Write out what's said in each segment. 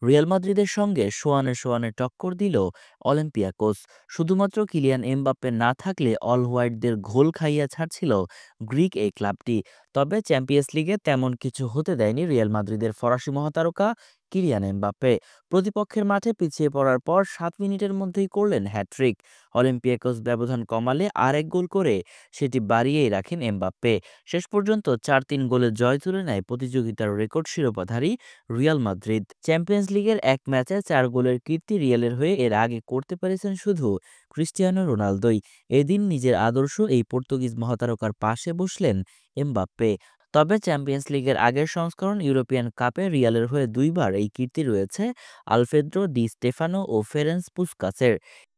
Real মাদ্রিদের সঙ্গে সোয়ানে সোয়ানে টক্কর দিল অলিম্পিয়াকোস। শুধুমাত্র কিলিয়ান এমবাপ্পে না থাকলে অল হোয়াইটদের ঘোল খাইয়ে ছাড়ছিল গ্রিক এই ক্লাবটি। তবে চ্যাম্পিয়ন্স লিগে তেমন কিছু হতে দেয়নি রিয়াল মাদ্রিদের ফরাসি মহাতারকা কিলিয়ান এমবাপ্পে। প্রতিপক্ষের মাঠে পিছিয়ে পড়ার পর 7 মিনিটের মধ্যেই করলেন হ্যাটট্রিক। অলিম্পিয়াকোস ব্যবধান কমালে আরেক গোল করে সেটি বাড়িয়েই রাখেন এমবাপ্পে। শেষ পর্যন্ত 4-3 গোলে জয় তুলে নেয় প্রতিযোগিতার রেকর্ড শিরোপাধারী রিয়াল মাদ্রিদ। চ্যাম্পিয়ন্স লিগের এক ম্যাচে 4 গোলের কীর্তি রিয়ালের হয়ে এর আগে করতে পেরেছেন শুধু ক্রিস্টিয়ানো রোনালদোই। এদিন নিজের আদর্শ এই পর্তুগিজ মহাতারকার পাশে বসলেন এমবাপ্পে। তবে চ্যাম্পিয়ন্স লিগের আগের সংস্করণ ইউরোপিয়ান কাপে রিয়ালের হয়ে দুইবার এই কীর্তি রয়েছে আলফ্রেদো ডি স্টেফানো ও ফেরেন্স পুসকাসের।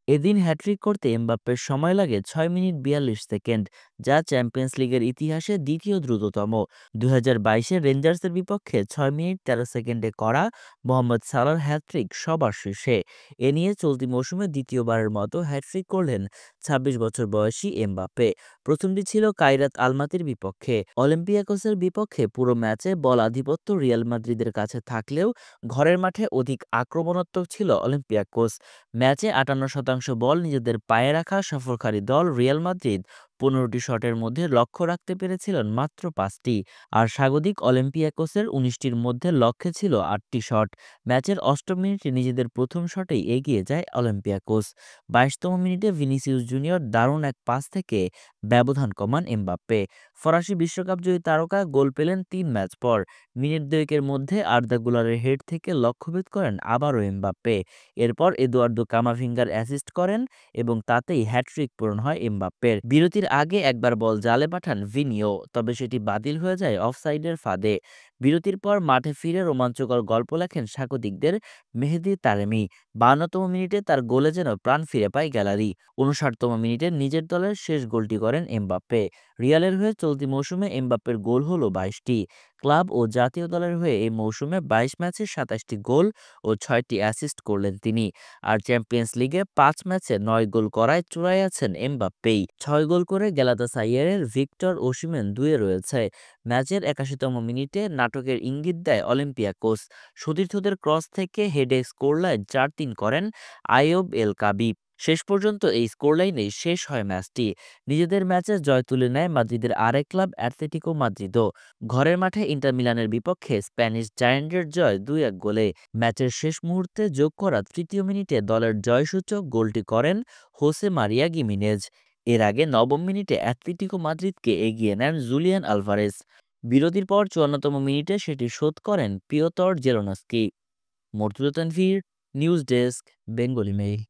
এদিন হ্যাট্রিক করতে এমবাপ্পের সময় লাগে ৬ মিনিট ৪২ সেকেন্ড, যা চ্যাম্পিয়ন্স লিগের ইতিহাসে দ্বিতীয় দ্রুততম। ২০২২-এ রেঞ্জার্সের বিপক্ষে ৬ মিনিট ১৩ সেকেন্ডে করা মোহাম্মদ সালাহর হ্যাট্রিক সবার শীর্ষে। এ নিয়ে চলতি মৌসুমে দ্বিতীয়বারের মতো হ্যাট্রিক করলেন ২৬ বছর বয়সী এমবাপ্পে। প্রথমটি ছিল কাইরাত আলমাতির বিপক্ষে। অলিম্পিয়াকোসের বিপক্ষে পুরো ম্যাচে বল আধিপত্য রিয়াল মাদ্রিদের কাছে থাকলেও ঘরের মাঠে অধিক আক্রমণাত্মক ছিল অলিম্পিয়াকোস। ম্যাচে ৫৮% বল নিজেদের পায়ে রাখা সফরকারী দল রিয়াল মাদ্রিদ ১৫টি শটের মধ্যে লক্ষ্য রাখতে পেরেছিলেন মাত্র ৫টি। আর স্বাগতিক অলিম্পিয়াকোসের ১৯টির মধ্যে লক্ষ্যে ছিল ৮টি শট। ম্যাচের ৮ম মিনিটে নিজেদের প্রথম শটেই এগিয়ে যায় অলিম্পিয়াকোস। ২২তম মিনিটে ভিনিসিয়াস জুনিয়র দারুণ এক পাস থেকে ব্যবধান কমান এমবাপ্পে। ফরাসি বিশ্বকাপজয়ী তারকা গোল পেলেন ৩ ম্যাচ পর। মিনিট দুয়েকের মধ্যে আর্দা গুলারের হেড থেকে লক্ষ্যভেদ করেন আবারও এমবাপ্পে। এরপর এদুয়ার্দো কামাভিঙ্গার অ্যাসিস্ট করেন এবং তাতেই হ্যাটট্রিক পূরণ হয় এমবাপ্পের। বিরতির আগে একবার বল জালে পাঠান ভিনিও, তবে সেটি বাতিল হয়ে যায় অফসাইডের ফাঁদে। বিরতির পর মাঠে ফিরে রোমাঞ্চকর গল্প লেখেন স্বাগতিকদের মেহেদী তারেমি। ৫২তম মিনিটে তার গোলে যেন প্রাণ ফিরে পায় গ্যালারি। ৫৯তম মিনিটে নিজের দলের শেষ গোলটি করেন এমবাপ্পে। রিয়ালের হয়ে চলতি মৌসুমে এমবাপ্পের গোল হলো ২২টি। ক্লাব ও জাতীয় দলের হয়ে এই মৌসুমে ২২ ম্যাচে ২৭টি গোল ও ৬টি অ্যাসিস্ট করলেন তিনি। আর চ্যাম্পিয়ন্স লিগে ৫ ম্যাচে ৯ গোল করায় চূড়ায় আছেন এমবাপ্পেই। ৬ গোল করে গ্যালাতাসারাইয়ের ভিক্টর ওসিমেন ২-এ রয়েছে। ম্যাচের ৮১তম মিনিটে নাটকের ইঙ্গিত দেয় অলিম্পিয়াকোস। সতীর্থদের ক্রস থেকে হেডে স্কোরলাইন ৪-৩ করেন আইয়ুব এল কাবি। শেষ পর্যন্ত এই স্কোরলাইনেই শেষ হয় ম্যাচটি। নিজেদের ম্যাচে জয় তুলে নেয় মাদ্রিদের আরেক ক্লাব অ্যাটলেটিকো মাদ্রিদও। ঘরের মাঠে ইন্টার মিলানের বিপক্ষে স্প্যানিশ জায়ান্টের জয় ২-১ গোলে। ম্যাচের শেষ মুহূর্তে যোগ করা ৩য় মিনিটে দলের জয়সূচক গোলটি করেন হোসে মারিয়া গিমিনেজ। এর আগে ৯ম মিনিটে অ্যাটলেটিকো মাদ্রিদকে এগিয়ে নেন জুলিয়ান আলভারেজ। বিরতির পর ৫৪তম মিনিটে সেটি শোধ করেন Piotr Zielinski. Murtaza Tanvir, news desk, Bengali mail.